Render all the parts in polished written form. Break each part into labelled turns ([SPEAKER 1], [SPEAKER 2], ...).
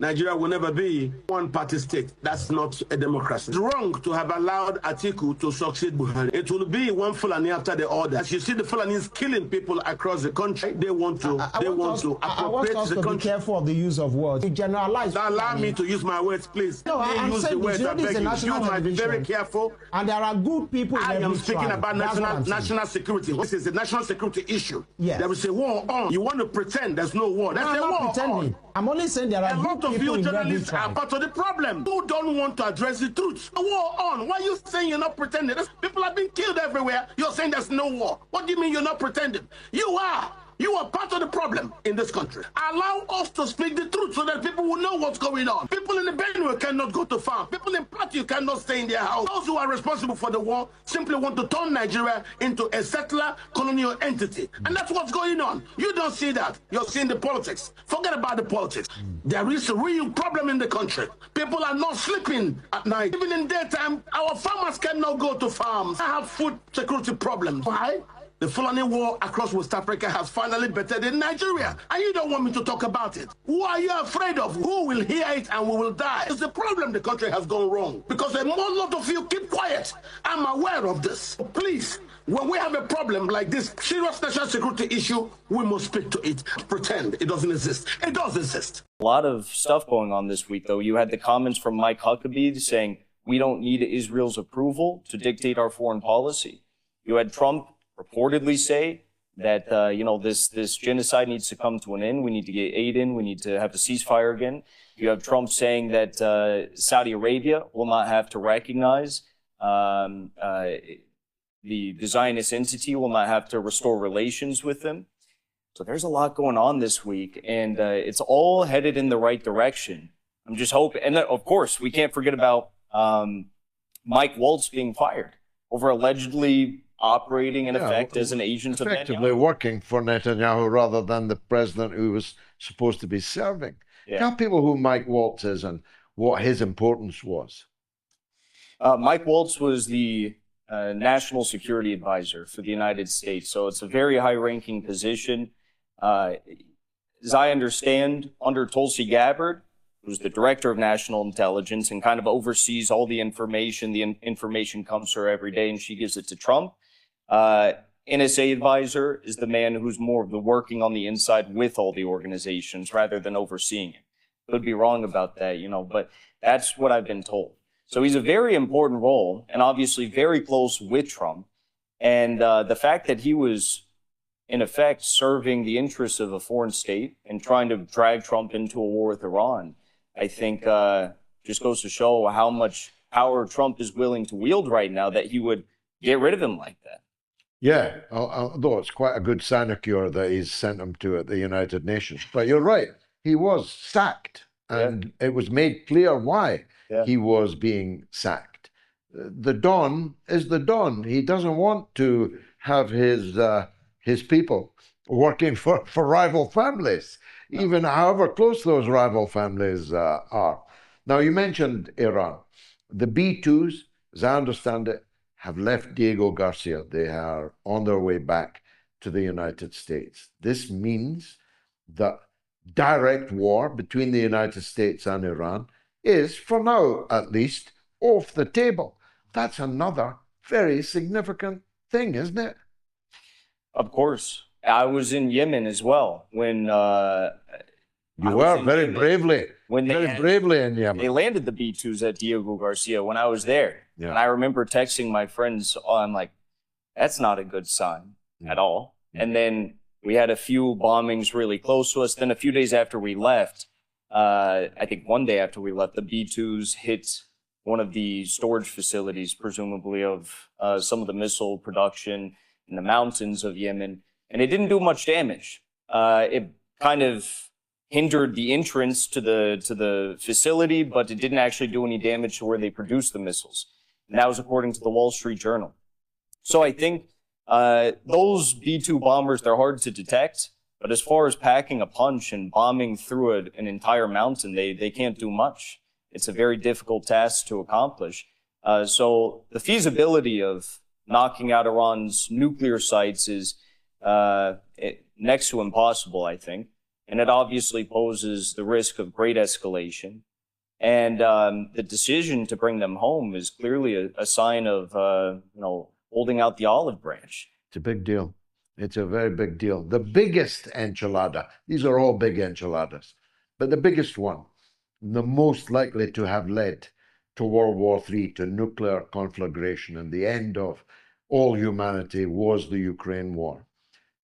[SPEAKER 1] Nigeria will never be one-party state. That's not a democracy. It's wrong to have allowed Atiku to succeed Buhari. It will be one Fulani after the other. As you see, the Fulanis killing people across the country. They want to appropriate the country.
[SPEAKER 2] Be careful of the use of words. You generalize.
[SPEAKER 1] Allow me to use my words, please.
[SPEAKER 2] No, I'm
[SPEAKER 1] use
[SPEAKER 2] saying
[SPEAKER 1] the words. I beg you. You might be very careful.
[SPEAKER 2] And there are good people in
[SPEAKER 1] I
[SPEAKER 2] every
[SPEAKER 1] am speaking
[SPEAKER 2] tribe.
[SPEAKER 1] about national security. This is a national security issue.
[SPEAKER 2] Yes.
[SPEAKER 1] There is a war on. You want to pretend there's no war. There's
[SPEAKER 2] I'm
[SPEAKER 1] a
[SPEAKER 2] not
[SPEAKER 1] war
[SPEAKER 2] pretending.
[SPEAKER 1] on.
[SPEAKER 2] I'm only saying there are
[SPEAKER 1] a lot of you journalists are part of the problem. You don't want to address the truth. A war on. Why are you saying you're not pretending? People have been killed everywhere. You're saying there's no war. What do you mean you're not pretending? You are. You are part of the problem in this country. Allow us to speak the truth so that people will know what's going on. People in the Benue cannot go to farm. People in Plateau cannot stay in their house. Those who are responsible for the war simply want to turn Nigeria into a settler colonial entity. And that's what's going on. You don't see that. You're seeing the politics. Forget about the politics. There is a real problem in the country. People are not sleeping at night. Even in daytime, our farmers cannot go to farms. I have food security problems. Why? The Fulani war across West Africa has finally bettered in Nigeria. And you don't want me to talk about it. Who are you afraid of? Who will hear it and we will die? It's the problem the country has gone wrong. Because a lot of you keep quiet. I'm aware of this. Please, when we have a problem like this serious national security issue, we must speak to it. Pretend it doesn't exist. It does exist.
[SPEAKER 3] A lot of stuff going on this week, though. You had the comments from Mike Huckabee saying, we don't need Israel's approval to dictate our foreign policy. You had Trump reportedly say that, this genocide needs to come to an end. We need to get aid in. We need to have a ceasefire again. You have Trump saying that Saudi Arabia will not have to recognize the Zionist entity, will not have to restore relations with them. So there's a lot going on this week, and it's all headed in the right direction. I'm just hoping. And of course, we can't forget about Mike Waltz being fired over allegedly operating in effect as an agent of Netanyahu.
[SPEAKER 4] Effectively working for Netanyahu rather than the president who was supposed to be serving.
[SPEAKER 3] Yeah.
[SPEAKER 4] Tell people who Mike Waltz is and what his importance was.
[SPEAKER 3] Mike Waltz was the national security advisor for the United States. So it's a very high-ranking position. As I understand, under Tulsi Gabbard, who's the director of national intelligence and kind of oversees all the information. The information comes to her every day and she gives it to Trump. NSA advisor is the man who's more of the working on the inside with all the organizations rather than overseeing it. Could be wrong about that, but that's what I've been told. So he's a very important role and obviously very close with Trump. And the fact that he was, in effect, serving the interests of a foreign state and trying to drag Trump into a war with Iran, I think just goes to show how much power Trump is willing to wield right now that he would get rid of him like that.
[SPEAKER 4] Yeah, although it's quite a good sinecure that he's sent him to at the United Nations. But you're right, he was sacked, and it was made clear why he was being sacked. The Don is the Don. He doesn't want to have his people working for rival families, even however close those rival families are. Now, you mentioned Iran. The B-2s, as I understand it, have left Diego Garcia. They are on their way back to the United States. This means that direct war between the United States and Iran is, for now at least, off the table. That's another very significant thing, isn't it?
[SPEAKER 3] Of course. I was in Yemen as well when...
[SPEAKER 4] You were very bravely in Yemen.
[SPEAKER 3] They landed the B-2s at Diego Garcia when I was there. Yeah. And I remember texting my friends, I'm like, that's not a good sign at all. And then we had a few bombings really close to us. Then a few days after we left, I think one day after we left, the B-2s hit one of the storage facilities, presumably of some of the missile production in the mountains of Yemen. And it didn't do much damage. It kind of hindered the entrance to the facility, but it didn't actually do any damage to where they produced the missiles. And that was according to the Wall Street Journal. So I think those B-2 bombers, they're hard to detect, but as far as packing a punch and bombing through an entire mountain, they can't do much. It's a very difficult task to accomplish. So the feasibility of knocking out Iran's nuclear sites is next to impossible, I think. and it obviously poses the risk of great escalation. And the decision to bring them home is clearly a sign of, holding out the olive branch.
[SPEAKER 4] It's a big deal. It's a very big deal. The biggest enchilada, these are all big enchiladas, but the biggest one, the most likely to have led to World War III, to nuclear conflagration and the end of all humanity, was the Ukraine war.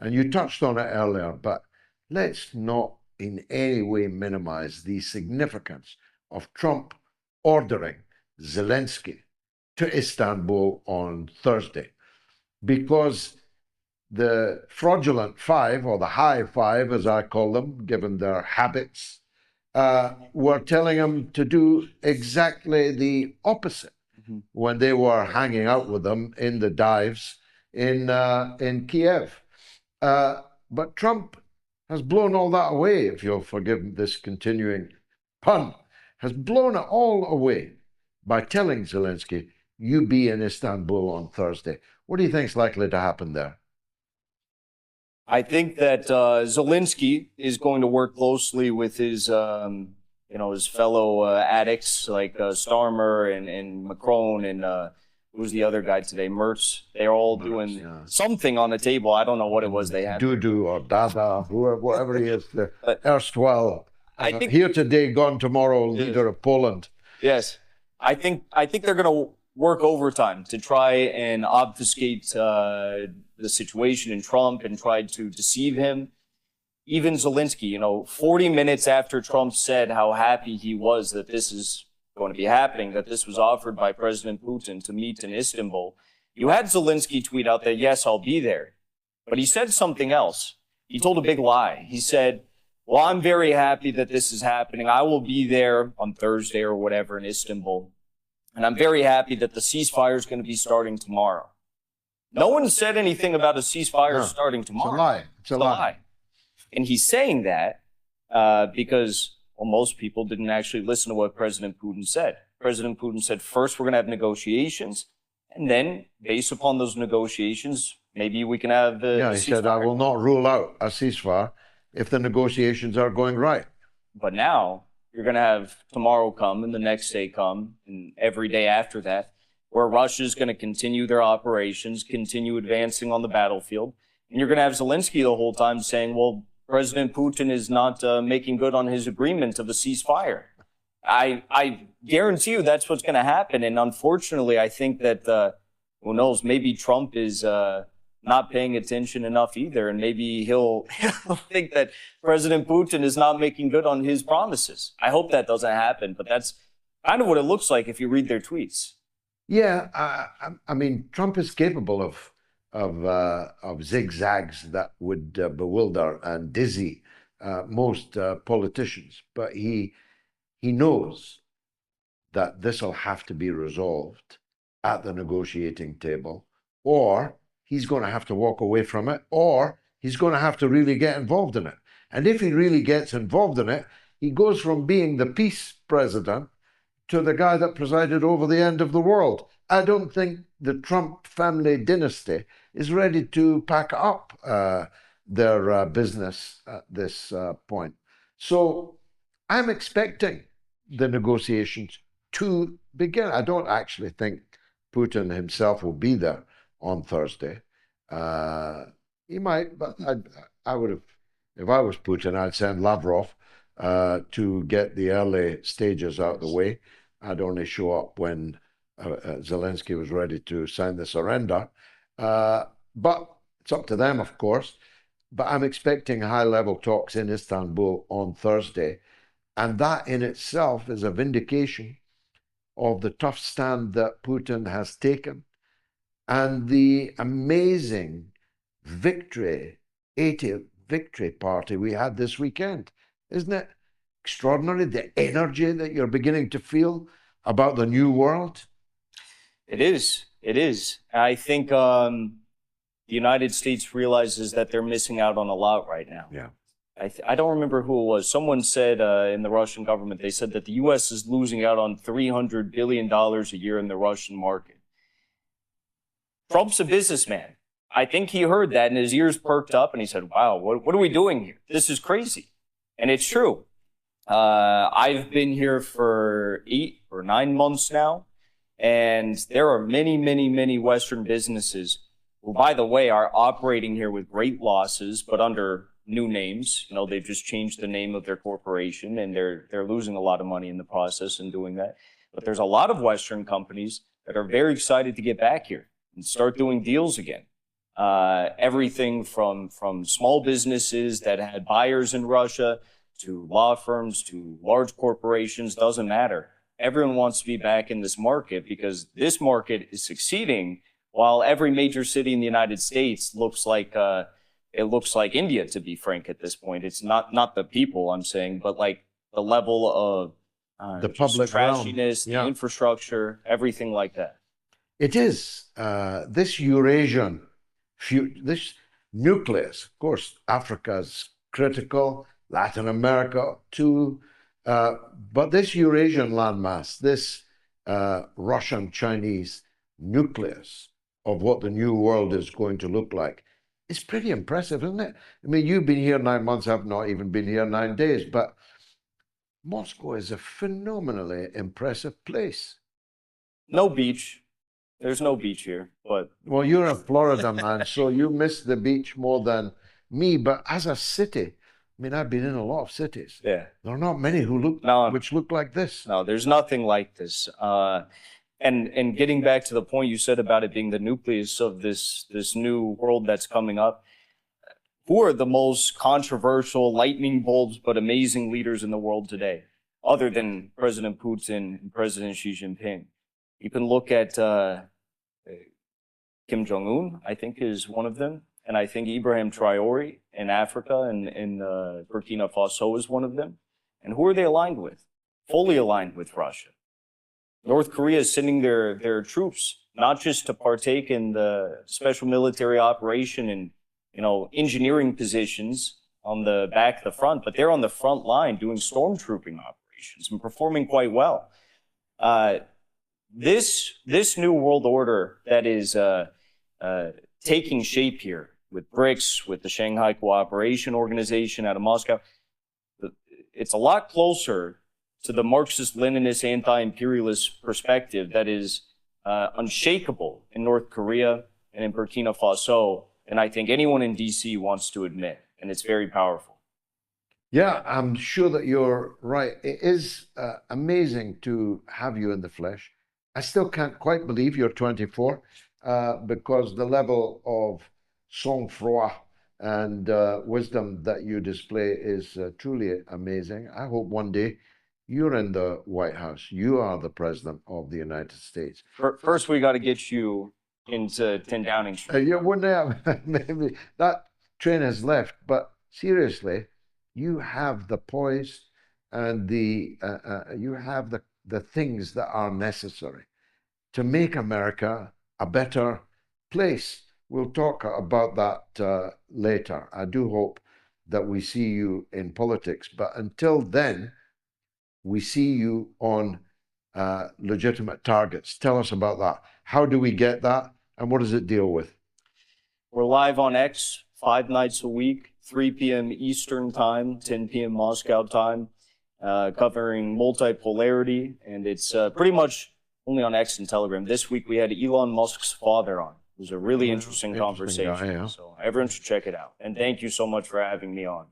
[SPEAKER 4] And you touched on it earlier, but let's not in any way minimize the significance of Trump ordering Zelensky to Istanbul on Thursday, because the fraudulent five, or the high five as I call them, given their habits, were telling him to do exactly the opposite when they were hanging out with them in the dives in Kiev. But Trump has blown all that away, if you'll forgive this continuing pun, has blown it all away by telling Zelensky, you be in Istanbul on Thursday. What do you think is likely to happen there?
[SPEAKER 3] I think that Zelensky is going to work closely with his, his fellow addicts like Starmer and Macron and who's the other guy today, Mertz. They're all doing something on the table. I don't know what it was they had.
[SPEAKER 4] Dudu or Dada, whoever he is, the erstwhile, here today, gone tomorrow, leader of Poland.
[SPEAKER 3] Yes, I think they're going to work overtime to try and obfuscate the situation in Trump and try to deceive him. Even Zelensky, 40 minutes after Trump said how happy he was that this is going to be happening, that this was offered by President Putin to meet in Istanbul, you had Zelensky tweet out that, yes, I'll be there. But he said something else. He told a big lie. He said, well, I'm very happy that this is happening. I will be there on Thursday or whatever in Istanbul. And I'm very happy that the ceasefire is going to be starting tomorrow. No one said anything about a ceasefire starting tomorrow.
[SPEAKER 4] It's a lie. It's a lie.
[SPEAKER 3] And he's saying that because, well, most people didn't actually listen to what President Putin said. President Putin said, first, we're going to have negotiations. And then, based upon those negotiations, maybe we can have a
[SPEAKER 4] he said, I will not rule out a ceasefire if the negotiations are going right.
[SPEAKER 3] But now, you're going to have tomorrow come and the next day come and every day after that, where Russia's going to continue their operations, continue advancing on the battlefield. And you're going to have Zelensky the whole time saying, well, President Putin is not making good on his agreement of a ceasefire. I guarantee you that's what's going to happen. And unfortunately, I think that, who knows, maybe Trump is not paying attention enough either. And maybe he'll think that President Putin is not making good on his promises. I hope that doesn't happen, but that's kind of what it looks like if you read their tweets.
[SPEAKER 4] Yeah, I mean, Trump is capable of zigzags that would bewilder and dizzy most politicians, but he knows that this will have to be resolved at the negotiating table, or he's going to have to walk away from it, or he's going to have to really get involved in it. And if he really gets involved in it, he goes from being the peace president to the guy that presided over the end of the world. I don't think the Trump family dynasty is ready to pack up their business at this point. So I'm expecting the negotiations to begin. I don't actually think Putin himself will be there on Thursday. He might, but I would have, if I was Putin, I'd send Lavrov to get the early stages out of the way. I'd only show up when Zelensky was ready to sign the surrender. But it's up to them, of course. But I'm expecting high-level talks in Istanbul on Thursday. And that in itself is a vindication of the tough stand that Putin has taken and the amazing victory, 80th victory party we had this weekend. Isn't it extraordinary, the energy that you're beginning to feel about the new world?
[SPEAKER 3] It is. It is. I think the United States realizes that they're missing out on a lot right now.
[SPEAKER 4] Yeah.
[SPEAKER 3] I don't remember who it was. Someone said in the Russian government, they said that the U.S. is losing out on $300 billion a year in the Russian market. Trump's a businessman. I think he heard that and his ears perked up and he said, wow, what are we doing here? This is crazy. And it's true. I've been here for 8 or 9 months now, and there are many, many, many Western businesses who, by the way, are operating here with great losses, but under new names. You know, they've just changed the name of their corporation, and they're losing a lot of money in the process in doing that. But there's a lot of Western companies that are very excited to get back here and start doing deals again. Everything from small businesses that had buyers in Russia to law firms to large corporations, doesn't matter. Everyone wants to be back in this market because this market is succeeding, while every major city in the United States looks like it looks like India, to be frank, at this point. It's not the people I'm saying, but like the level of
[SPEAKER 4] the public
[SPEAKER 3] trashiness,
[SPEAKER 4] realm.
[SPEAKER 3] The infrastructure, everything like that.
[SPEAKER 4] It is this Eurasian, this nucleus. Of course, Africa's critical, Latin America too, but this Eurasian landmass, this Russian-Chinese nucleus of what the new world is going to look like, is pretty impressive, isn't it? I mean, you've been here 9 months. I've not even been here 9 days, but Moscow is a phenomenally impressive place.
[SPEAKER 3] No beach. There's no beach here, but...
[SPEAKER 4] Well, you're a Florida man, so you miss the beach more than me. But as a city, I mean, I've been in a lot of cities.
[SPEAKER 3] Yeah.
[SPEAKER 4] There are not many which look like this.
[SPEAKER 3] No, there's nothing like this. And getting back to the point you said about it being the nucleus of this new world that's coming up, who are the most controversial, lightning bolts, but amazing leaders in the world today, other than President Putin and President Xi Jinping? You can look at Kim Jong-un, I think, is one of them. And I think Ibrahim Traore in Africa and in Burkina Faso is one of them. And who are they aligned with? Fully aligned with Russia. North Korea is sending their troops, not just to partake in the special military operation and, you know, engineering positions on the back of the front, but they're on the front line doing stormtrooping operations and performing quite well. This new world order that is taking shape here with BRICS, with the Shanghai Cooperation Organization out of Moscow, it's a lot closer to the Marxist-Leninist anti-imperialist perspective that is unshakable in North Korea and in Burkina Faso, and I think anyone in DC wants to admit, and it's very powerful.
[SPEAKER 4] Yeah, I'm sure that you're right. It is amazing to have you in the flesh. I still can't quite believe you're 24 because the level of sang-froid and wisdom that you display is truly amazing. I hope one day you're in the White House. You are the president of the United States.
[SPEAKER 3] First, we got to get you into 10 Downing Street.
[SPEAKER 4] You wouldn't have, maybe that train has left, but seriously, you have the poise and you have the things that are necessary to make America a better place. We'll talk about that later. I do hope that we see you in politics, but until then, we see you on legitimate targets. Tell us about that. How do we get that, and what does it deal with?
[SPEAKER 3] We're live on X 5 nights a week, 3 p.m. Eastern time, 10 p.m. Moscow time, covering multipolarity, and it's pretty much only on X and Telegram. This week we had Elon Musk's father on. It was a really interesting conversation.
[SPEAKER 4] Guy, yeah.
[SPEAKER 3] So everyone should check it out. And thank you so much for having me on.